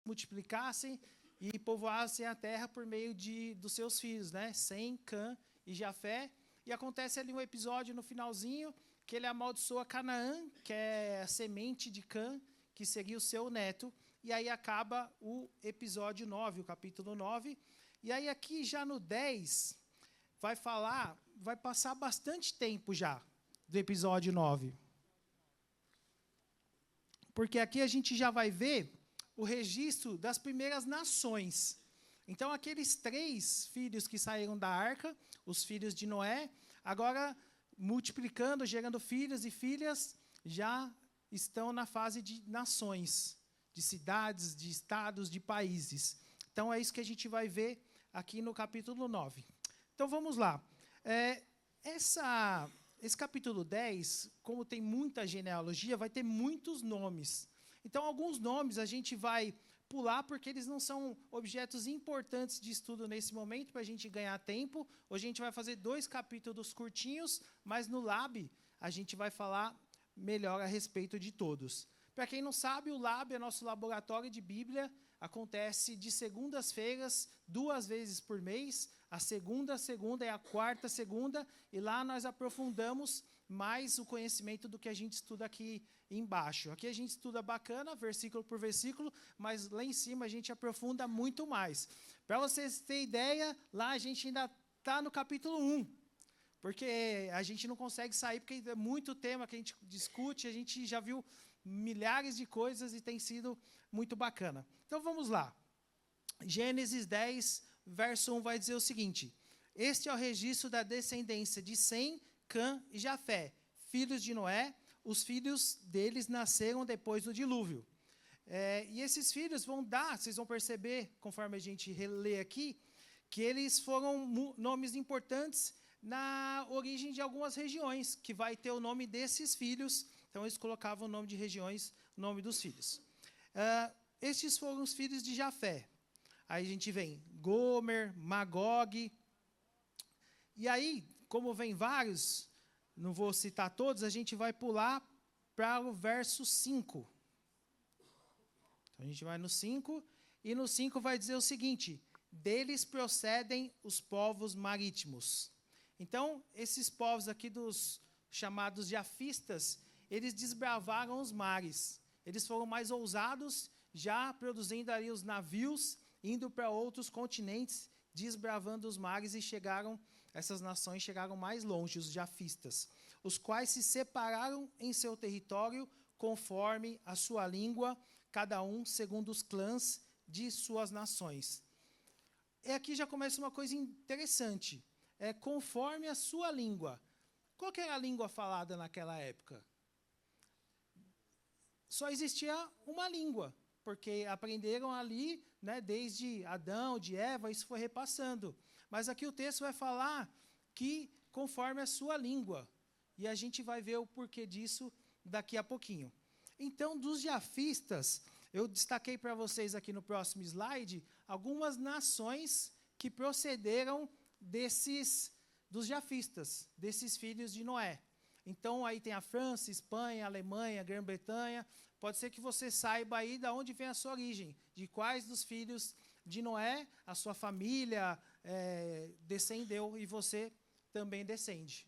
multiplicassem e povoassem a terra por meio dos seus filhos, né? Sem, Cã e Jafé. E acontece ali um episódio no finalzinho que ele amaldiçoa Canaã, que é a semente de Cã, que seria o seu neto. E aí acaba o episódio 9, o capítulo 9. E aí aqui já no 10, vai passar bastante tempo já do episódio 9. Porque aqui a gente já vai ver o registro das primeiras nações. Então, aqueles 3 filhos que saíram da arca, os filhos de Noé, agora multiplicando, gerando filhos e filhas, já estão na fase de nações, de cidades, de estados, de países. Então, é isso que a gente vai ver aqui no capítulo 9. Então, vamos lá. Esse capítulo 10, como tem muita genealogia, vai ter muitos nomes. Então, alguns nomes a gente vai pular, porque eles não são objetos importantes de estudo nesse momento, para a gente ganhar tempo. Hoje a gente vai fazer 2 capítulos curtinhos, mas no Lab a gente vai falar melhor a respeito de todos. Para quem não sabe, o Lab é nosso laboratório de Bíblia, acontece de segundas-feiras, 2 vezes por mês, a segunda e a quarta segunda, e lá nós aprofundamos mais o conhecimento do que a gente estuda aqui embaixo. Aqui a gente estuda bacana, versículo por versículo, mas lá em cima a gente aprofunda muito mais. Para vocês terem ideia, lá a gente ainda está no capítulo 1, porque a gente não consegue sair, porque é muito tema que a gente discute, a gente já viu milhares de coisas e tem sido muito bacana. Então vamos lá. Gênesis 10, verso 1 vai dizer o seguinte: este é o registro da descendência de Sem, Cã e Jafé, filhos de Noé. Os filhos deles nasceram depois do dilúvio. E esses filhos vão dar, vocês vão perceber, conforme a gente relê aqui, que eles foram nomes importantes na origem de algumas regiões, que vai ter o nome desses filhos. Então, eles colocavam o nome de regiões, o nome dos filhos. Estes foram os filhos de Jafé. Aí a gente vem Gomer, Magog. E aí, como vem vários, não vou citar todos, a gente vai pular para o verso 5. Então, a gente vai no 5, e no 5 vai dizer o seguinte: deles procedem os povos marítimos. Então, esses povos aqui dos chamados jafistas, eles desbravaram os mares. Eles foram mais ousados, já produzindo ali os navios, indo para outros continentes, desbravando os mares, e essas nações chegaram mais longe, os jafistas, os quais se separaram em seu território conforme a sua língua, cada um segundo os clãs de suas nações. E aqui já começa uma coisa interessante. Conforme a sua língua. Qual que era a língua falada naquela época? Só existia uma língua, porque aprenderam ali, né, desde Adão, de Eva, isso foi repassando. Mas aqui o texto vai falar que conforme a sua língua. E a gente vai ver o porquê disso daqui a pouquinho. Então, dos jafistas, eu destaquei para vocês aqui no próximo slide algumas nações que procederam dos jafistas, desses filhos de Noé. Então, aí tem a França, Espanha, Alemanha, Grã-Bretanha. Pode ser que você saiba aí de onde vem a sua origem, de quais dos filhos de Noé a sua família descendeu e você também descende.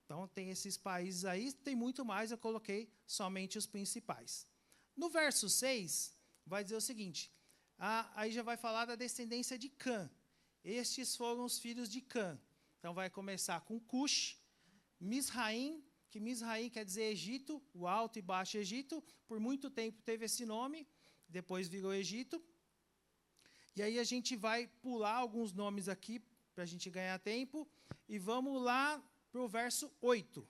Então, tem esses países aí, tem muito mais, eu coloquei somente os principais. No verso 6, vai dizer o seguinte, aí já vai falar da descendência de Cã. Estes foram os filhos de Cã. Então, vai começar com Cush, Misraim, que Misraim quer dizer Egito, o Alto e Baixo Egito. Por muito tempo teve esse nome, depois virou Egito. E aí a gente vai pular alguns nomes aqui, para a gente ganhar tempo, e vamos lá para o verso 8.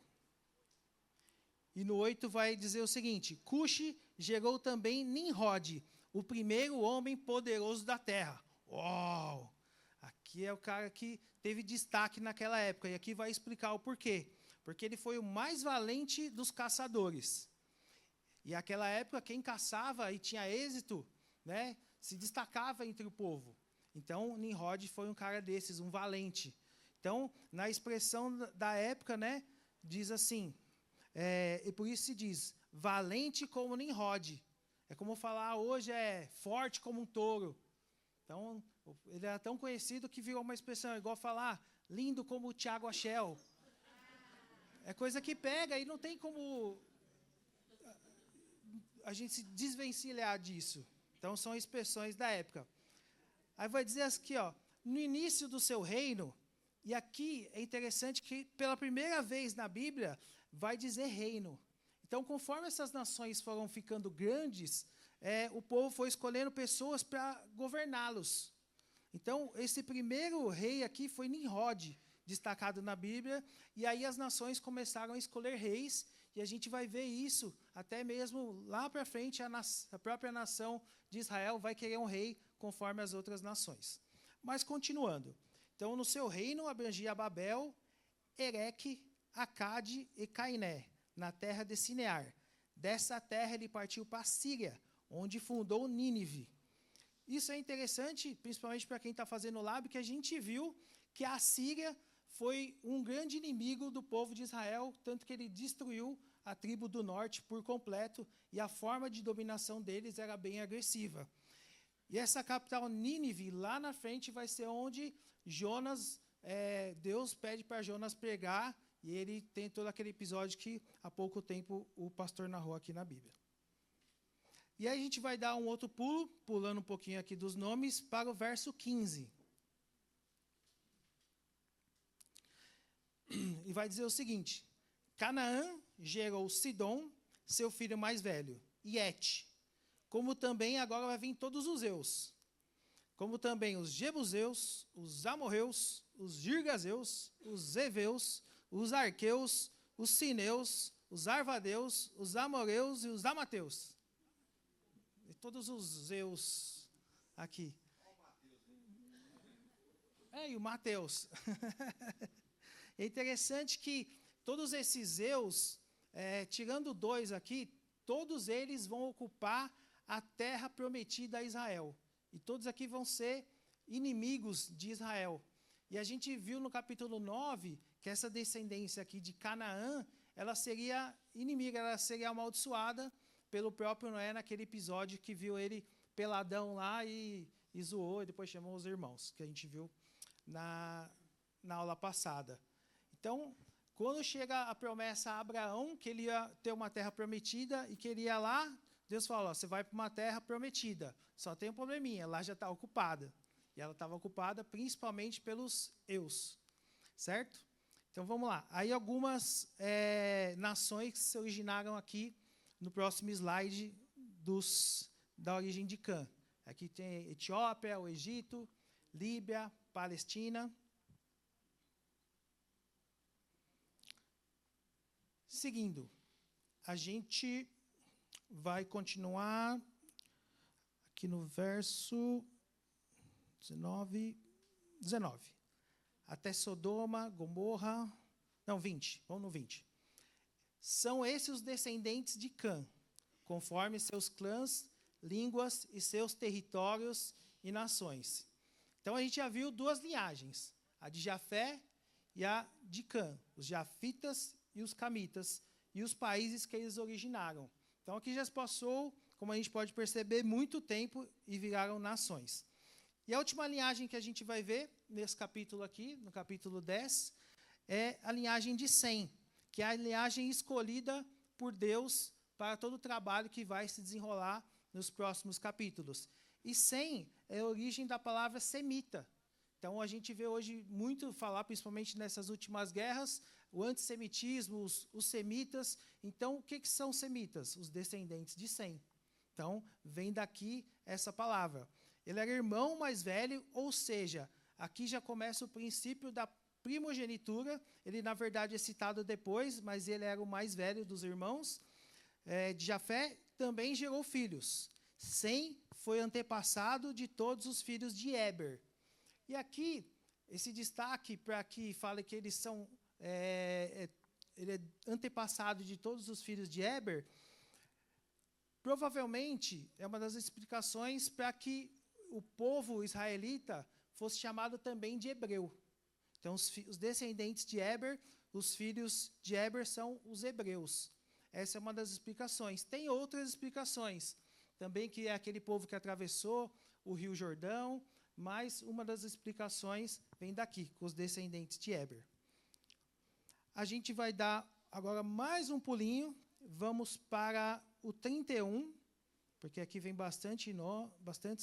E no 8 vai dizer o seguinte: Cush gerou também Nimrod, o primeiro homem poderoso da terra. Uau! Aqui é o cara que teve destaque naquela época, e aqui vai explicar o porquê. Porque ele foi o mais valente dos caçadores. E naquela época, quem caçava e tinha êxito, né, se destacava entre o povo. Então, Nimrod foi um cara desses, um valente. Então, na expressão da época, né, diz assim, e por isso se diz, valente como Nimrod. É como falar hoje é forte como um touro. Então, ele era tão conhecido que virou uma expressão, igual falar lindo como o Thiago Achel. É coisa que pega e não tem como a gente se desvencilhar disso. Então, são expressões da época. Aí vai dizer aqui, ó, no início do seu reino, e aqui é interessante que, pela primeira vez na Bíblia, vai dizer reino. Então, conforme essas nações foram ficando grandes, o povo foi escolhendo pessoas para governá-los. Então, esse primeiro rei aqui foi Nimrod, destacado na Bíblia, e aí as nações começaram a escolher reis, e a gente vai ver isso, até mesmo lá para frente, a própria nação de Israel vai querer um rei conforme as outras nações. Mas continuando. Então, no seu reino abrangia Babel, Ereque, Acade e Cainé, na terra de Sinear. Dessa terra ele partiu para a Síria, onde fundou Nínive. Isso é interessante, principalmente para quem está fazendo o lábio, que a gente viu que a Síria foi um grande inimigo do povo de Israel, tanto que ele destruiu a tribo do norte por completo, e a forma de dominação deles era bem agressiva. E essa capital Nínive, lá na frente, vai ser onde Jonas, Deus pede para Jonas pregar, e ele tem todo aquele episódio que há pouco tempo o pastor narrou aqui na Bíblia. E aí a gente vai dar um outro pulo, pulando um pouquinho aqui dos nomes, para o verso 15. E vai dizer o seguinte: Canaã gerou Sidom, seu filho mais velho, e Et, como também agora vai vir todos os Eus, como também os Jebuseus, os Amorreus, os Girgazeus, os Eveus, os Arqueus, os Sineus, os Arvadeus, os Amoreus e os Amateus. E todos os Zeus aqui. E o Mateus. É interessante que todos esses Zeus, tirando dois aqui, todos eles vão ocupar a terra prometida a Israel. E todos aqui vão ser inimigos de Israel. E a gente viu no capítulo 9 que essa descendência aqui de Canaã, ela seria inimiga, ela seria amaldiçoada pelo próprio Noé naquele episódio que viu ele peladão lá e zoou, e depois chamou os irmãos, que a gente viu na aula passada. Então, quando chega a promessa a Abraão, que ele ia ter uma terra prometida e que ele ia lá, Deus fala, você vai para uma terra prometida, só tem um probleminha, lá já está ocupada. E ela estava ocupada principalmente pelos Eus, certo? Então, vamos lá. Aí algumas nações que se originaram aqui no próximo slide da origem de Cã. Aqui tem Etiópia, o Egito, Líbia, Palestina. Seguindo, a gente vai continuar aqui no verso 19. Até Sodoma, Gomorra... Não, 20. Vamos no 20. São esses os descendentes de Cã, conforme seus clãs, línguas e seus territórios e nações. Então, a gente já viu duas linhagens, a de Jafé e a de Cã, os jafitas e os camitas, e os países que eles originaram. Então, aqui já se passou, como a gente pode perceber, muito tempo e viraram nações. E a última linhagem que a gente vai ver nesse capítulo aqui, no capítulo 10, é a linhagem de Sem, que é a linhagem escolhida por Deus para todo o trabalho que vai se desenrolar nos próximos capítulos. E Sem é a origem da palavra semita. Então, a gente vê hoje muito falar, principalmente nessas últimas guerras, o antissemitismo, os semitas. Então, o que são semitas? Os descendentes de Sem. Então, vem daqui essa palavra. Ele era irmão mais velho, ou seja, aqui já começa o princípio da primogenitura. Ele, na verdade, é citado depois, mas ele era o mais velho dos irmãos. De Jafé também gerou filhos. Sem foi antepassado de todos os filhos de Éber. E aqui, esse destaque para que fale que eles são... ele é antepassado de todos os filhos de Éber, provavelmente é uma das explicações para que o povo israelita fosse chamado também de hebreu. Então, os descendentes de Éber, os filhos de Éber são os hebreus. Essa é uma das explicações. Tem outras explicações. também que é aquele povo que atravessou o Rio Jordão, mas uma das explicações vem daqui, com os descendentes de Éber. A gente vai dar agora mais um pulinho, vamos para o 31, porque aqui vem bastantes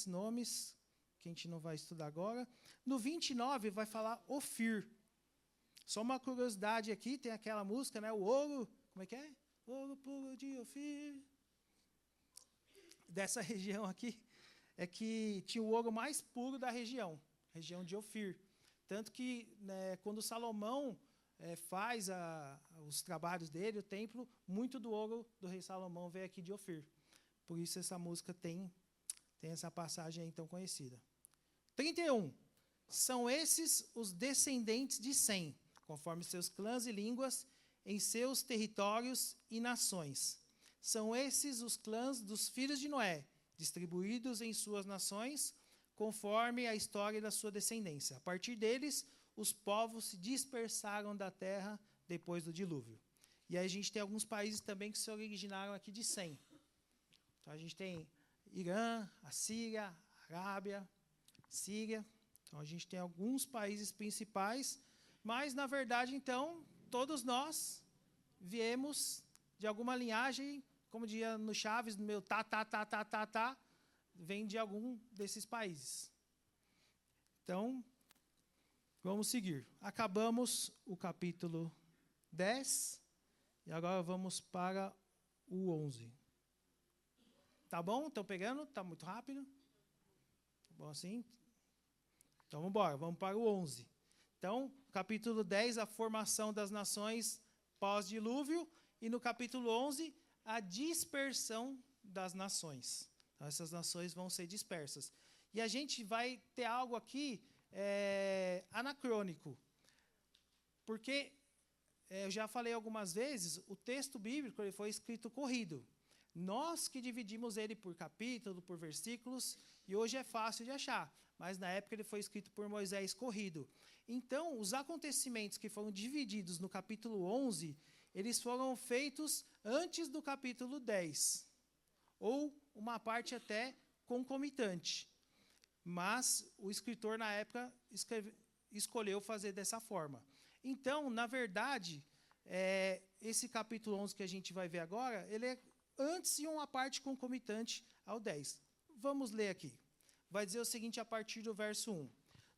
nomes, que a gente não vai estudar agora. No 29 vai falar Ofir. Só uma curiosidade aqui, tem aquela música, né? O ouro, como é que é? Ouro puro de Ofir. Dessa região aqui, é que tinha o ouro mais puro da região de Ofir. Tanto que, né, quando Salomão faz os trabalhos dele, o templo, muito do ouro do rei Salomão veio aqui de Ofir. Por isso essa música tem essa passagem aí tão conhecida. 31. São esses os descendentes de Sem, conforme seus clãs e línguas, em seus territórios e nações. São esses os clãs dos filhos de Noé, distribuídos em suas nações, conforme a história da sua descendência. A partir deles, os povos se dispersaram da terra depois do dilúvio. E aí a gente tem alguns países também que se originaram aqui de Sem. Então a gente tem Irã, a Síria, a Arábia, Síria. Então a gente tem alguns países principais, mas na verdade então todos nós viemos de alguma linhagem, como dizia no Chaves, no meu vem de algum desses países. Então, vamos seguir. Acabamos o capítulo 10 e agora vamos para o 11. Tá bom? Estão pegando? Tá muito rápido? Tá bom assim? Então, vamos embora. Vamos para o 11. Então, capítulo 10, a formação das nações pós-dilúvio. E no capítulo 11, a dispersão das nações. Então, essas nações vão ser dispersas. E a gente vai ter algo aqui anacrônico. Porque, eu já falei algumas vezes, o texto bíblico ele foi escrito corrido. Nós que dividimos ele por capítulo, por versículos, e hoje é fácil de achar. Mas na época ele foi escrito por Moisés corrido. Então, os acontecimentos que foram divididos no capítulo 11, eles foram feitos antes do capítulo 10. Ou uma parte até concomitante. Mas o escritor, na época, escolheu fazer dessa forma. Então, na verdade, esse capítulo 11 que a gente vai ver agora, ele é antes e uma parte concomitante ao 10. Vamos ler aqui. Vai dizer o seguinte a partir do verso 1.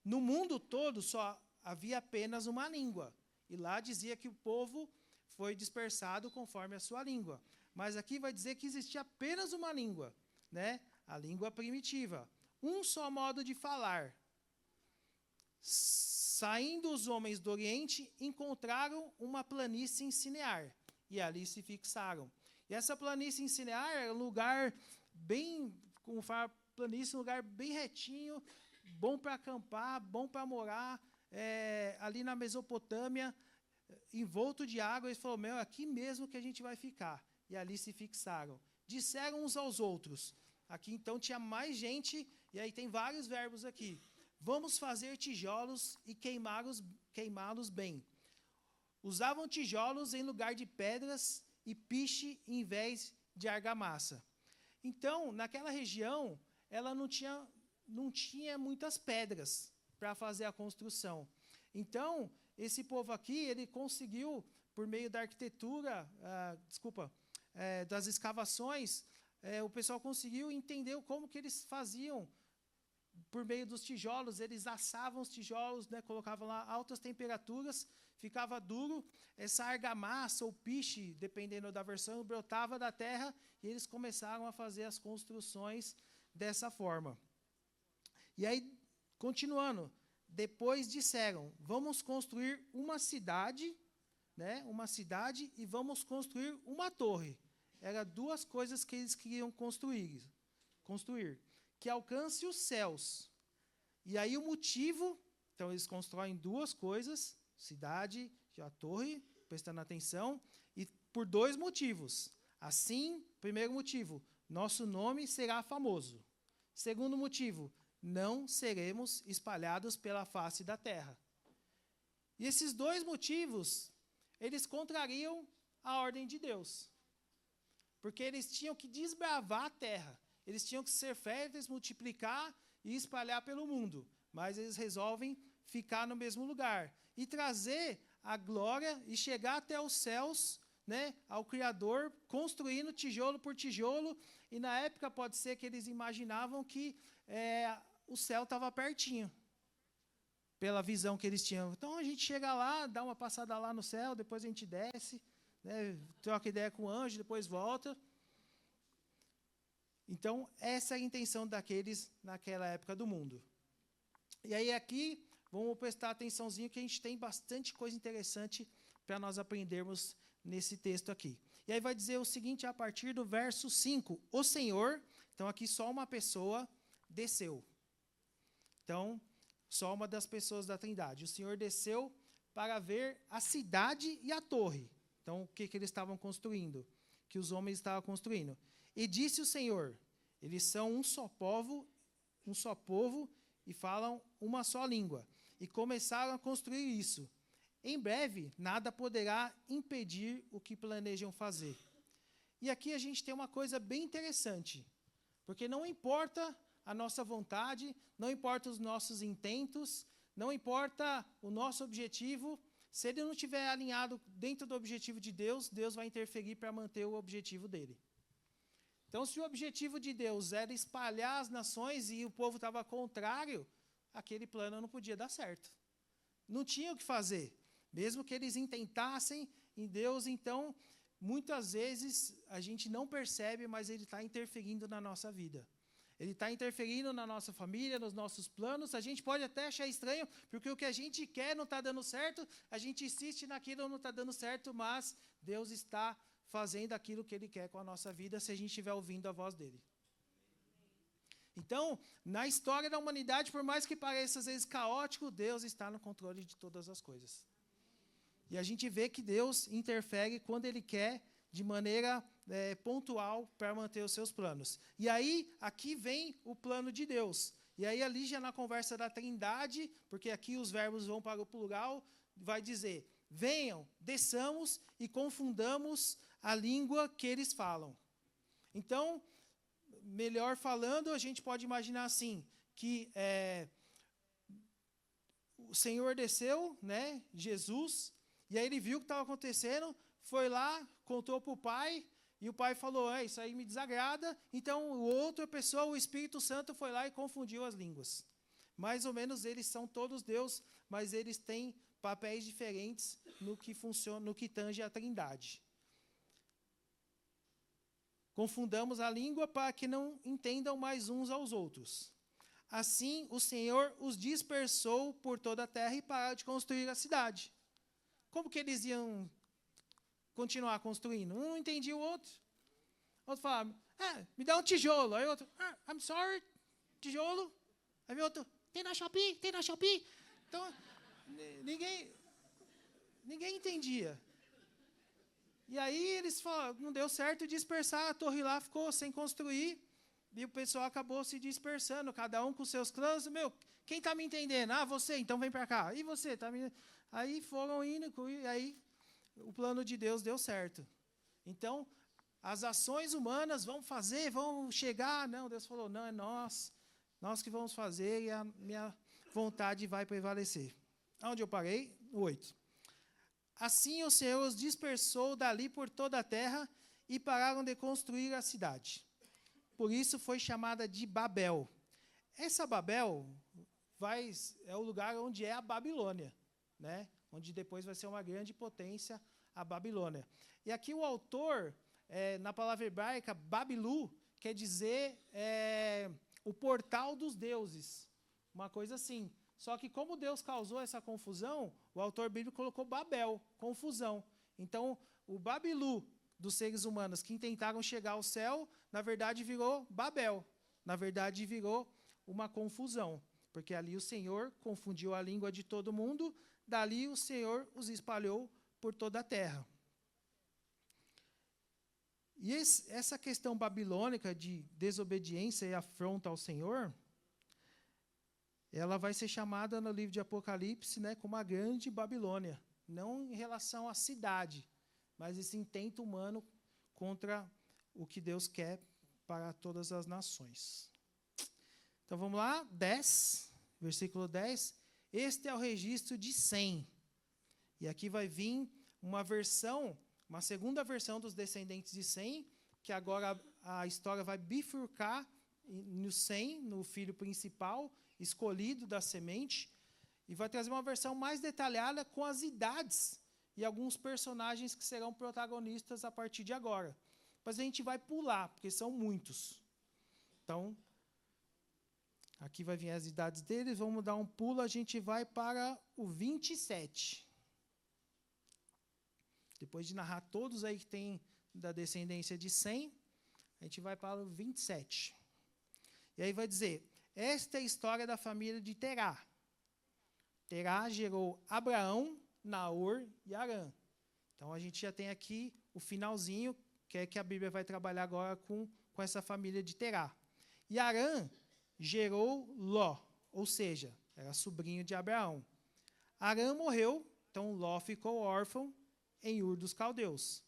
No mundo todo só havia apenas uma língua. E lá dizia que o povo foi dispersado conforme a sua língua. Mas aqui vai dizer que existia apenas uma língua, né? A língua primitiva. Um só modo de falar. Saindo os homens do Oriente, encontraram uma planície em Sinear. E ali se fixaram. E essa planície em Sinear era um lugar bem, como fala, planície, um lugar bem retinho, bom para acampar, bom para morar, ali na Mesopotâmia, envolto de água. Eles falaram, aqui mesmo que a gente vai ficar. E ali se fixaram. Disseram uns aos outros. Aqui então tinha mais gente, e aí tem vários verbos aqui. Vamos fazer tijolos e queimá-los bem. Usavam tijolos em lugar de pedras e piche em vez de argamassa. Então, naquela região, ela não tinha muitas pedras para fazer a construção. Então, esse povo aqui, ele conseguiu, por meio da arquitetura, das escavações, o pessoal conseguiu entender como que eles faziam. Por meio dos tijolos, eles assavam os tijolos, né, colocavam lá altas temperaturas, ficava duro, essa argamassa ou piche, dependendo da versão, brotava da terra e eles começaram a fazer as construções dessa forma. E aí, continuando, depois disseram, vamos construir uma cidade, né, e vamos construir uma torre. Eram duas coisas que eles queriam construir, que alcance os céus. E aí o motivo, então eles constroem duas coisas, cidade e a torre, prestando atenção, e por dois motivos. Assim, primeiro motivo, nosso nome será famoso. Segundo motivo, não seremos espalhados pela face da terra. E esses dois motivos, eles contrariam a ordem de Deus. Porque eles tinham que desbravar a terra. eles tinham que ser férteis, multiplicar e espalhar pelo mundo. Mas eles resolvem ficar no mesmo lugar e trazer a glória e chegar até os céus, né, ao Criador, construindo tijolo por tijolo. E na época pode ser que eles imaginavam que o céu estava pertinho, pela visão que eles tinham. Então a gente chega lá, dá uma passada lá no céu, depois a gente desce, né, troca ideia com o anjo, depois volta. Então essa é a intenção daqueles naquela época do mundo. E aí aqui, vamos prestar atençãozinho que a gente tem bastante coisa interessante para nós aprendermos nesse texto aqui. E aí vai dizer o seguinte a partir do verso 5. O Senhor, então aqui só uma pessoa desceu. Então, só uma das pessoas da Trindade. O Senhor desceu para ver a cidade e a torre. Então, o que eles estavam construindo? Que os homens estavam construindo. E disse o Senhor, eles são um só povo e falam uma só língua. E começaram a construir isso. Em breve, nada poderá impedir o que planejam fazer. E aqui a gente tem uma coisa bem interessante. Porque não importa a nossa vontade, não importa os nossos intentos, não importa o nosso objetivo, se ele não estiver alinhado dentro do objetivo de Deus, Deus vai interferir para manter o objetivo dele. Então, se o objetivo de Deus era espalhar as nações e o povo estava contrário, aquele plano não podia dar certo. Não tinha o que fazer. Mesmo que eles intentassem em Deus, então, muitas vezes a gente não percebe, mas ele está interferindo na nossa vida. Ele está interferindo na nossa família, nos nossos planos. A gente pode até achar estranho, porque o que a gente quer não está dando certo, a gente insiste naquilo não está dando certo, mas Deus está fazendo aquilo que Ele quer com a nossa vida, se a gente estiver ouvindo a voz dEle. Então, na história da humanidade, por mais que pareça às vezes caótico, Deus está no controle de todas as coisas. E a gente vê que Deus interfere quando Ele quer, de maneira pontual, para manter os seus planos. E aí, aqui vem o plano de Deus. E aí, ali já na conversa da Trindade, porque aqui os verbos vão para o plural, vai dizer, venham, desçamos e confundamos a língua que eles falam. Então, melhor falando, a gente pode imaginar assim, que o Senhor desceu, né, Jesus, e aí ele viu o que estava acontecendo, foi lá, contou para o pai, e o pai falou, isso aí me desagrada, então outra pessoa, o Espírito Santo, foi lá e confundiu as línguas. Mais ou menos eles são todos Deus, mas eles têm papéis diferentes no que funciona, no que tange a Trindade. Confundamos a língua para que não entendam mais uns aos outros. Assim, o Senhor os dispersou por toda a terra e pararam de construir a cidade. Como que eles iam continuar construindo? Um não entendia o outro. O outro falava, me dá um tijolo. Aí o outro, I'm sorry, tijolo. Aí o outro, tem na Shopee. Então, ninguém entendia. E aí eles falaram, não deu certo dispersar, a torre lá ficou sem construir, e o pessoal acabou se dispersando, cada um com seus clãs. Quem está me entendendo? Você, então vem para cá. E você, tá me... Aí foram indo, e aí o plano de Deus deu certo. Então, as ações humanas vão fazer, vão chegar. Não, Deus falou, não, é nós que vamos fazer, e a minha vontade vai prevalecer. Onde eu parei? 8. Assim o Senhor os dispersou dali por toda a terra e pararam de construir a cidade. Por isso foi chamada de Babel. Essa Babel é o lugar onde é a Babilônia, né? Onde depois vai ser uma grande potência, a Babilônia. E aqui o autor, na palavra hebraica, Babilu, quer dizer o portal dos deuses, uma coisa assim. Só que como Deus causou essa confusão, o autor bíblico colocou Babel, confusão. Então, o Babilu dos seres humanos que tentaram chegar ao céu, na verdade virou Babel. Na verdade virou uma confusão. Porque ali o Senhor confundiu a língua de todo mundo, dali o Senhor os espalhou por toda a terra. E essa questão babilônica de desobediência e afronta ao Senhor, ela vai ser chamada no livro de Apocalipse, né, como a grande Babilônia. Não em relação à cidade, mas esse intento humano contra o que Deus quer para todas as nações. Então vamos lá, 10, versículo 10. Este é o registro de Sem. E aqui vai vir uma segunda versão dos descendentes de Sem, que agora a história vai bifurcar no Sem, no filho principal, escolhido da semente, e vai trazer uma versão mais detalhada com as idades e alguns personagens que serão protagonistas a partir de agora. Mas a gente vai pular, porque são muitos. Então, aqui vai vir as idades deles, vamos dar um pulo, a gente vai para o 27. Depois de narrar todos aí que tem da descendência de Sem, a gente vai para o 27. E aí vai dizer, esta é a história da família de Terá. Terá gerou Abraão, Naor e Harã. Então, a gente já tem aqui o finalzinho, que é que a Bíblia vai trabalhar agora com essa família de Terá. E Harã gerou Ló, ou seja, era sobrinho de Abraão. Harã morreu, então Ló ficou órfão em Ur dos Caldeus,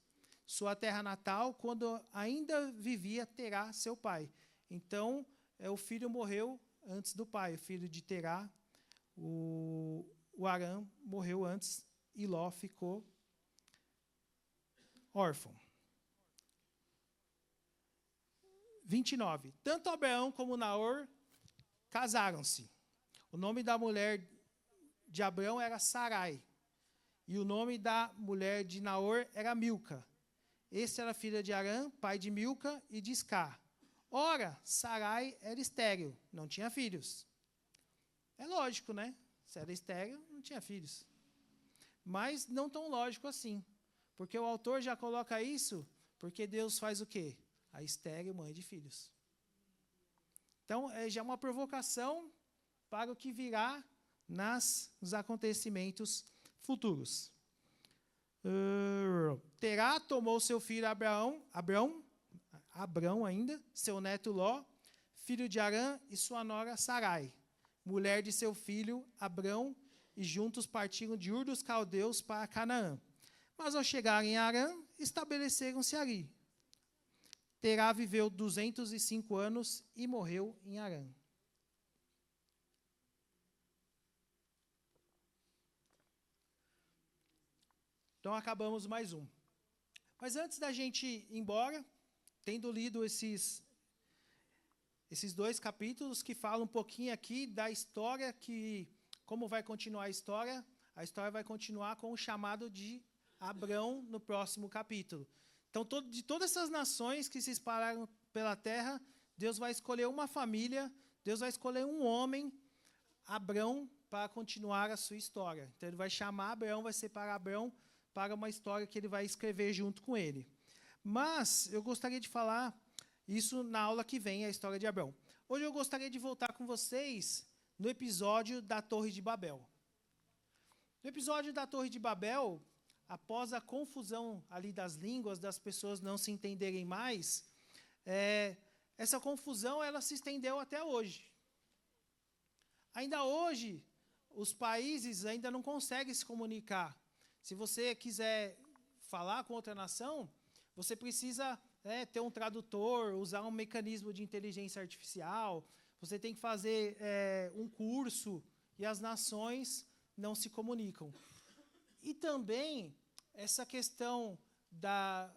sua terra natal, quando ainda vivia Terá, seu pai. Então, o filho morreu antes do pai, o filho de Terá, o Harã morreu antes e Ló ficou órfão. 29. Tanto Abraão como Naor casaram-se. O nome da mulher de Abraão era Sarai, e o nome da mulher de Naor era Milca. Esta era filha de Harã, pai de Milca e de Iscar. Ora, Sarai era estéril, não tinha filhos. É lógico, né? Se era estéril, não tinha filhos. Mas não tão lógico assim. Porque o autor já coloca isso, porque Deus faz o quê? A estéril mãe de filhos. Então, já é uma provocação para o que virá nos acontecimentos futuros. Terá tomou seu filho Abrão ainda, seu neto Ló, filho de Harã, e sua nora Sarai, mulher de seu filho Abrão, e juntos partiram de Ur dos Caldeus para Canaã. Mas ao chegarem em Harã, estabeleceram-se ali. Terá viveu 205 anos e morreu em Harã. Então, acabamos mais um. Mas antes da gente ir embora, tendo lido esses 2 capítulos que falam um pouquinho aqui da história, como vai continuar a história vai continuar com o chamado de Abrão no próximo capítulo. Então, de todas essas nações que se espalharam pela terra, Deus vai escolher uma família, Deus vai escolher um homem, Abrão, para continuar a sua história. Então, ele vai chamar Abrão, vai separar Abrão para uma história que ele vai escrever junto com ele. Mas eu gostaria de falar isso na aula que vem, a história de Abrão. Hoje eu gostaria de voltar com vocês no episódio da Torre de Babel. No episódio da Torre de Babel, após a confusão ali das línguas, das pessoas não se entenderem mais, essa confusão ela se estendeu até hoje. Ainda hoje, os países ainda não conseguem se comunicar. Se você quiser falar com outra nação, você precisa ter um tradutor, usar um mecanismo de inteligência artificial, você tem que fazer um curso, e as nações não se comunicam. E também essa questão da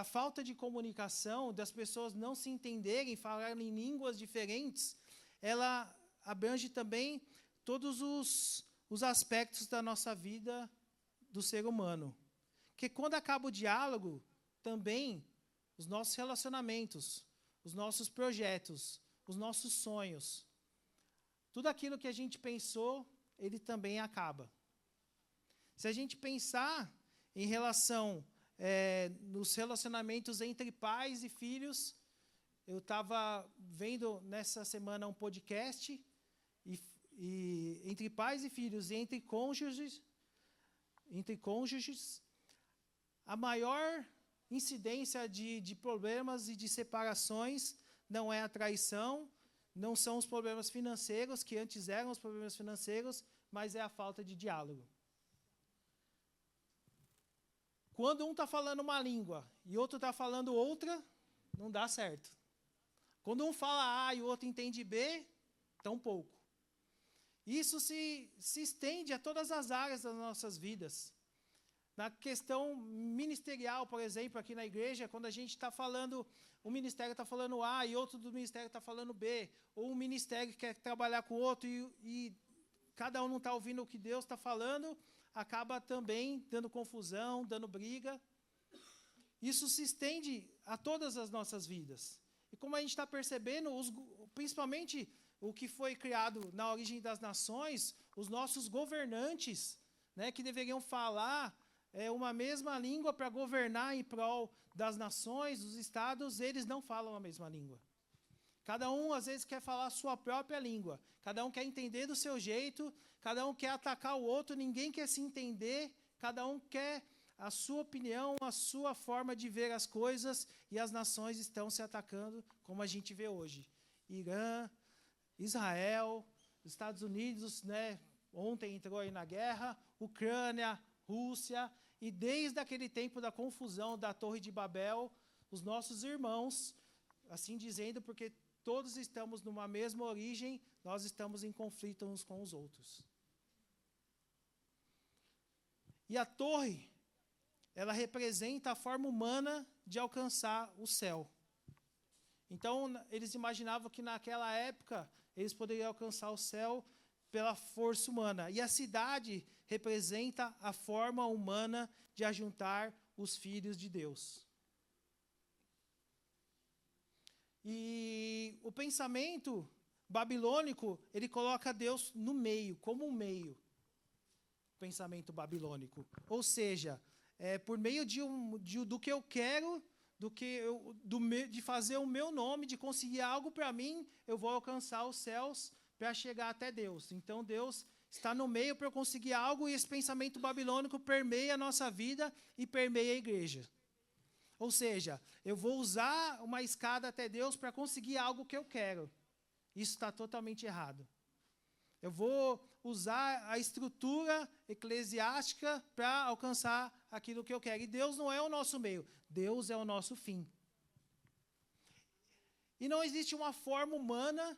falta de comunicação, das pessoas não se entenderem, falarem em línguas diferentes, ela abrange também todos os aspectos da nossa vida do ser humano. Porque quando acaba o diálogo, também os nossos relacionamentos, os nossos projetos, os nossos sonhos, tudo aquilo que a gente pensou, ele também acaba. Se a gente pensar em relação nos relacionamentos entre pais e filhos, eu estava vendo nessa semana um podcast, e entre pais e filhos, e entre cônjuges, a maior incidência de problemas e de separações não é a traição, não são os problemas financeiros, que antes eram os problemas financeiros, mas é a falta de diálogo. Quando um está falando uma língua e outro está falando outra, não dá certo. Quando um fala A e o outro entende B, tão pouco. Isso se estende a todas as áreas das nossas vidas. Na questão ministerial, por exemplo, aqui na igreja, quando a gente está falando, um ministério está falando A e outro do ministério está falando B, ou um ministério quer trabalhar com o outro e cada um não está ouvindo o que Deus está falando, acaba também dando confusão, dando briga. Isso se estende a todas as nossas vidas. E como a gente está percebendo, principalmente o que foi criado na origem das nações, os nossos governantes, né, que deveriam falar uma mesma língua para governar em prol das nações, dos estados, eles não falam a mesma língua. Cada um, às vezes, quer falar a sua própria língua. Cada um quer entender do seu jeito, cada um quer atacar o outro, ninguém quer se entender, cada um quer a sua opinião, a sua forma de ver as coisas, e as nações estão se atacando, como a gente vê hoje. Irã, Israel, Estados Unidos, né, ontem entrou aí na guerra, Ucrânia, Rússia, e desde aquele tempo da confusão da Torre de Babel, os nossos irmãos, assim dizendo, porque todos estamos numa mesma origem, nós estamos em conflito uns com os outros. E a torre, ela representa a forma humana de alcançar o céu. Então, eles imaginavam que naquela época, eles poderiam alcançar o céu pela força humana. E a cidade representa a forma humana de ajuntar os filhos de Deus. E o pensamento babilônico, ele coloca Deus no meio, como um meio. O pensamento babilônico. Ou seja, por meio do que eu quero, de fazer o meu nome, de conseguir algo para mim, eu vou alcançar os céus para chegar até Deus. Então, Deus está no meio para eu conseguir algo, e esse pensamento babilônico permeia a nossa vida e permeia a igreja. Ou seja, eu vou usar uma escada até Deus para conseguir algo que eu quero. Isso está totalmente errado. Eu vou usar a estrutura eclesiástica para alcançar aquilo que eu quero. E Deus não é o nosso meio, Deus é o nosso fim. E não existe uma forma humana,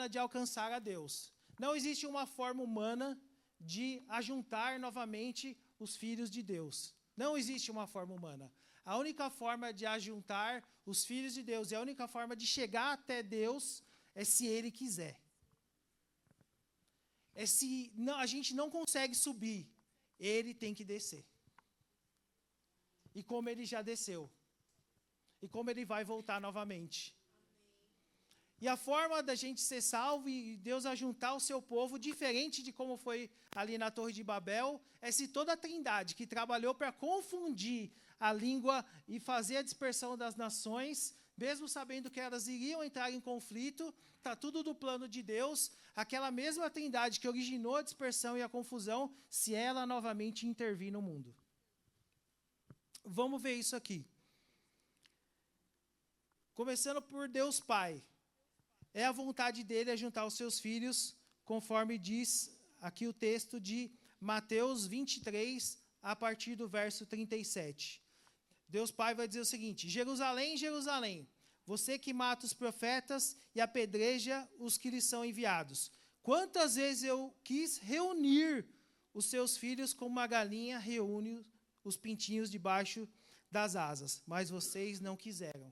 de alcançar a Deus. Não existe uma forma humana de ajuntar novamente os filhos de Deus. Não existe uma forma humana. A única forma de ajuntar os filhos de Deus, e a única forma de chegar até Deus, é se Ele quiser. A gente não consegue subir, Ele tem que descer. E como Ele já desceu. E como Ele vai voltar novamente. E a forma da gente ser salvo e Deus ajuntar o seu povo, diferente de como foi ali na Torre de Babel, é se toda a Trindade que trabalhou para confundir a língua e fazer a dispersão das nações, mesmo sabendo que elas iriam entrar em conflito, está tudo do plano de Deus, aquela mesma Trindade que originou a dispersão e a confusão, se ela novamente intervir no mundo. Vamos ver isso aqui. Começando por Deus Pai. É a vontade dele juntar os seus filhos, conforme diz aqui o texto de Mateus 23, a partir do verso 37. Deus Pai vai dizer o seguinte: Jerusalém, Jerusalém, você que mata os profetas e apedreja os que lhes são enviados. Quantas vezes eu quis reunir os seus filhos como uma galinha reúne os pintinhos debaixo das asas, mas vocês não quiseram.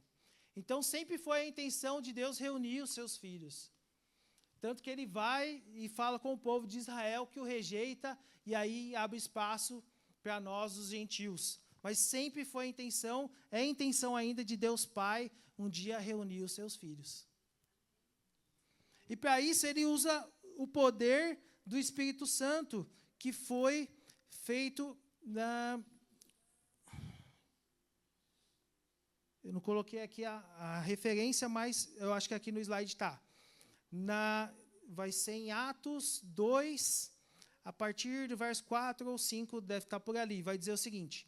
Então, sempre foi a intenção de Deus reunir os seus filhos. Tanto que ele vai e fala com o povo de Israel que o rejeita, e aí abre espaço para nós, os gentios. Mas sempre foi a intenção, é a intenção ainda de Deus Pai, um dia reunir os seus filhos. E para isso ele usa o poder do Espírito Santo, que foi feito na... Eu não coloquei aqui a referência, mas eu acho que aqui no slide está. Vai ser em Atos 2, a partir do verso 4 ou 5, deve estar por ali. Vai dizer o seguinte: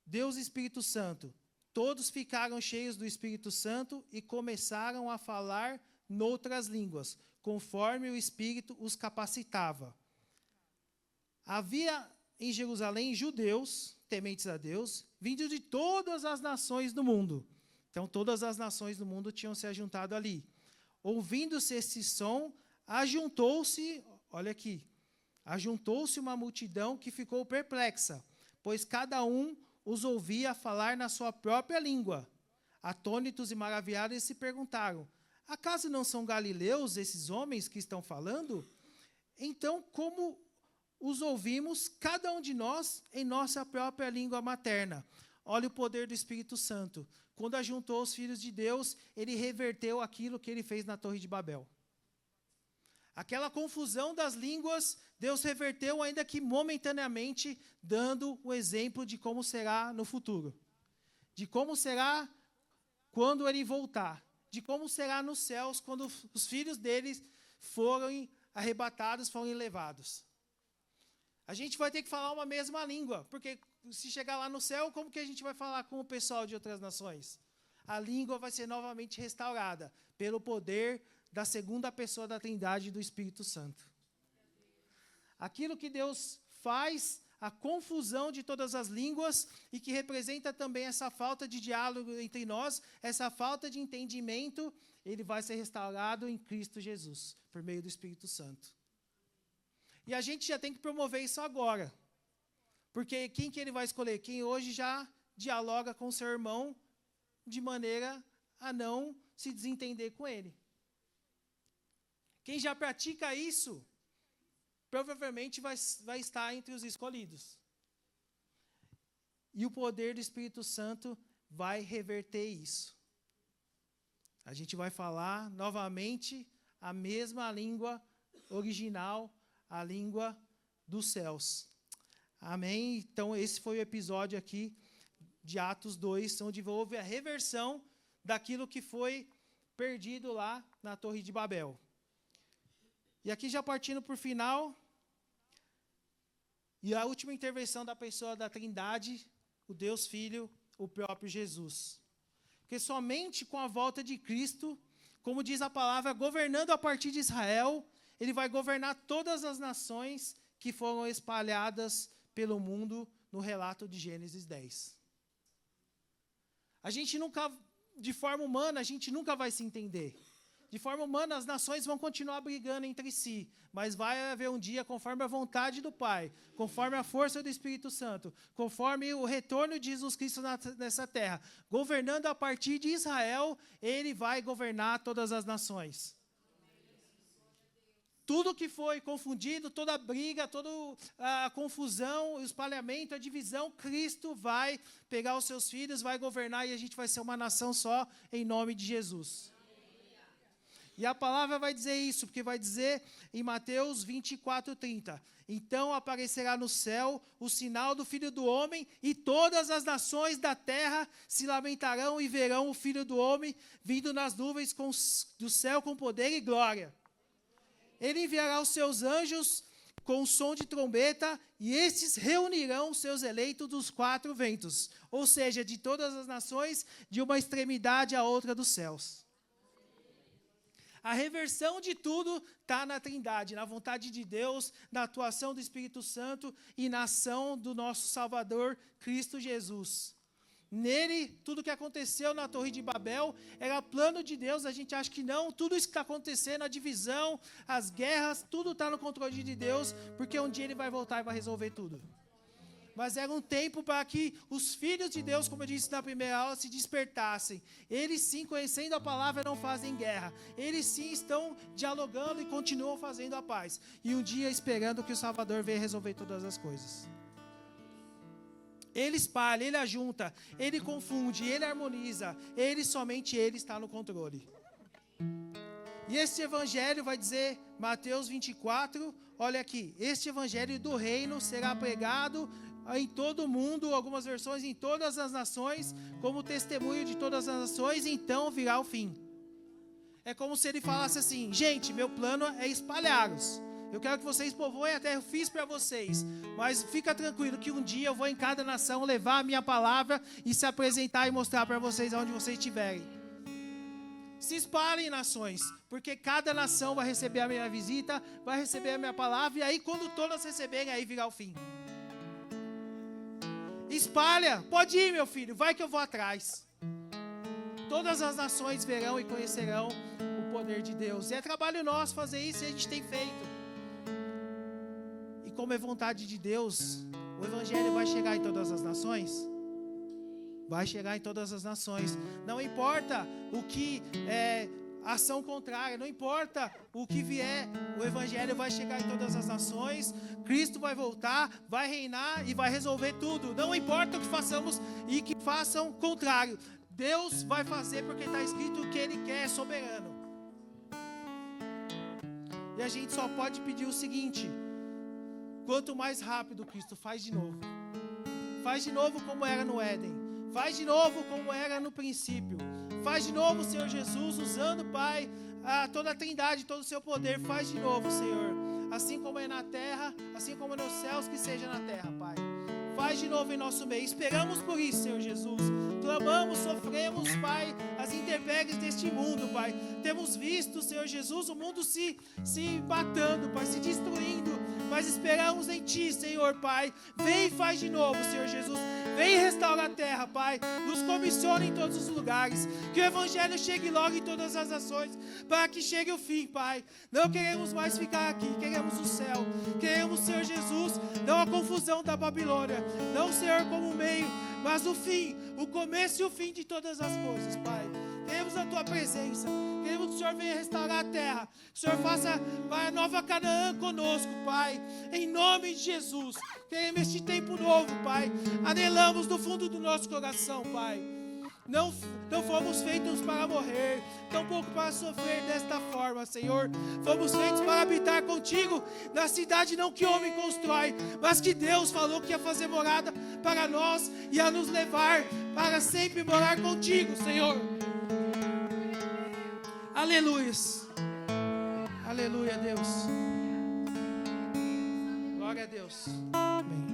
Deus e Espírito Santo, todos ficaram cheios do Espírito Santo e começaram a falar noutras línguas, conforme o Espírito os capacitava. Havia em Jerusalém judeus tementes a Deus, vindos de todas as nações do mundo. Então, todas as nações do mundo tinham se ajuntado ali. Ouvindo-se esse som, ajuntou-se, olha aqui, ajuntou-se uma multidão que ficou perplexa, pois cada um os ouvia falar na sua própria língua. Atônitos e maravilhados, eles se perguntaram: acaso não são galileus esses homens que estão falando? Então, como os ouvimos, cada um de nós, em nossa própria língua materna? Olha o poder do Espírito Santo. Quando ajuntou os filhos de Deus, ele reverteu aquilo que ele fez na Torre de Babel. Aquela confusão das línguas, Deus reverteu, ainda que momentaneamente, dando o exemplo de como será no futuro. De como será quando ele voltar. De como será nos céus quando os filhos deles forem arrebatados, forem levados. A gente vai ter que falar uma mesma língua, porque se chegar lá no céu, como que a gente vai falar com o pessoal de outras nações? A língua vai ser novamente restaurada pelo poder da segunda pessoa da Trindade, do Espírito Santo. Aquilo que Deus faz, a confusão de todas as línguas, e que representa também essa falta de diálogo entre nós, essa falta de entendimento, ele vai ser restaurado em Cristo Jesus, por meio do Espírito Santo. E a gente já tem que promover isso agora. Porque quem que ele vai escolher? Quem hoje já dialoga com seu irmão de maneira a não se desentender com ele. Quem já pratica isso, provavelmente vai estar entre os escolhidos. E o poder do Espírito Santo vai reverter isso. A gente vai falar novamente a mesma língua original, a língua dos céus. Amém? Então, esse foi o episódio aqui de Atos 2, onde houve a reversão daquilo que foi perdido lá na Torre de Babel. E aqui já partindo para o final, e a última intervenção da pessoa da Trindade, o Deus Filho, o próprio Jesus. Porque somente com a volta de Cristo, como diz a palavra, governando a partir de Israel, ele vai governar todas as nações que foram espalhadas pelo mundo no relato de Gênesis 10. A gente nunca, de forma humana, a gente nunca vai se entender. De forma humana, as nações vão continuar brigando entre si, mas vai haver um dia, conforme a vontade do Pai, conforme a força do Espírito Santo, conforme o retorno de Jesus Cristo nessa terra, governando a partir de Israel, ele vai governar todas as nações. Tudo que foi confundido, toda a briga, toda a confusão, o espalhamento, a divisão, Cristo vai pegar os seus filhos, vai governar e a gente vai ser uma nação só, em nome de Jesus. E a palavra vai dizer isso, porque vai dizer em Mateus 24:30. Então aparecerá no céu o sinal do Filho do Homem, e todas as nações da terra se lamentarão e verão o Filho do Homem vindo nas nuvens do céu com poder e glória. Ele enviará os seus anjos com o som de trombeta, e estes reunirão os seus eleitos dos quatro ventos, ou seja, de todas as nações, de uma extremidade à outra dos céus. A reversão de tudo está na Trindade, na vontade de Deus, na atuação do Espírito Santo e na ação do nosso Salvador, Cristo Jesus. Nele, tudo que aconteceu na Torre de Babel era plano de Deus. A gente acha que não, tudo isso que está acontecendo, a divisão, as guerras, tudo está no controle de Deus, porque um dia ele vai voltar e vai resolver tudo. Mas era um tempo para que os filhos de Deus, como eu disse na primeira aula, se despertassem. Eles sim, conhecendo a palavra, não fazem guerra. Eles sim estão dialogando e continuam fazendo a paz. E um dia esperando que o Salvador venha resolver todas as coisas. Ele espalha, ele ajunta, ele confunde, ele harmoniza. Somente ele está no controle. E este evangelho vai dizer, Mateus 24, olha aqui, este evangelho do reino será pregado em todo o mundo, algumas versões em todas as nações, como testemunho de todas as nações, então virá o fim. É como se ele falasse assim, gente, meu plano é espalhá-los. Eu quero que vocês povoem a terra, eu fiz para vocês. Mas fica tranquilo que um dia eu vou em cada nação levar a minha palavra e se apresentar e mostrar para vocês aonde vocês estiverem. Se espalhem nações, porque cada nação vai receber a minha visita, vai receber a minha palavra, e aí quando todas receberem, aí virá o fim. espalha. Pode ir, meu filho, vai que eu vou atrás. Todas as nações verão e conhecerão o poder de Deus. E é trabalho nosso fazer isso e a gente tem feito. E como é vontade de Deus, o Evangelho vai chegar em todas as nações? Vai chegar em todas as nações. Não importa o que é ação contrária, não importa o que vier, o Evangelho vai chegar em todas as nações, Cristo vai voltar, vai reinar e vai resolver tudo. Não importa o que façamos e que façam contrário, Deus vai fazer porque está escrito o que Ele quer, é soberano. E a gente só pode pedir o seguinte: quanto mais rápido, Cristo, faz de novo. Faz de novo como era no Éden. Faz de novo como era no princípio. Faz de novo, Senhor Jesus, usando, Pai, toda a trindade, todo o seu poder. Faz de novo, Senhor. Assim como é na terra, assim como é nos céus, que seja na terra, Pai. Faz de novo em nosso meio. Esperamos por isso, Senhor Jesus. Clamamos, sofremos, Pai, as intempéries deste mundo, Pai. Temos visto, Senhor Jesus, o mundo se matando, Pai, se destruindo. Mas esperamos em Ti, Senhor, Pai. Vem e faz de novo, Senhor Jesus. Vem e restaura a terra, Pai. Nos comissiona em todos os lugares. Que o Evangelho chegue logo em todas as nações, para que chegue o fim, Pai. Não queremos mais ficar aqui, queremos o céu. Queremos, Senhor Jesus, não a confusão da Babilônia. Não, Senhor, como meio, mas o fim, o começo e o fim de todas as coisas, Pai. Queremos a Tua presença. Queremos que o Senhor venha restaurar a terra. Que o Senhor faça a nova Canaã conosco, Pai. Em nome de Jesus. Queremos este tempo novo, Pai. Anelamos do fundo do nosso coração, Pai. Não fomos feitos para morrer, tampouco para sofrer desta forma, Senhor. Fomos feitos para habitar contigo na cidade não que homem constrói, mas que Deus falou que ia fazer morada para nós e a nos levar para sempre morar contigo, Senhor. Aleluia. Aleluia, Deus. Glória a Deus. Amém.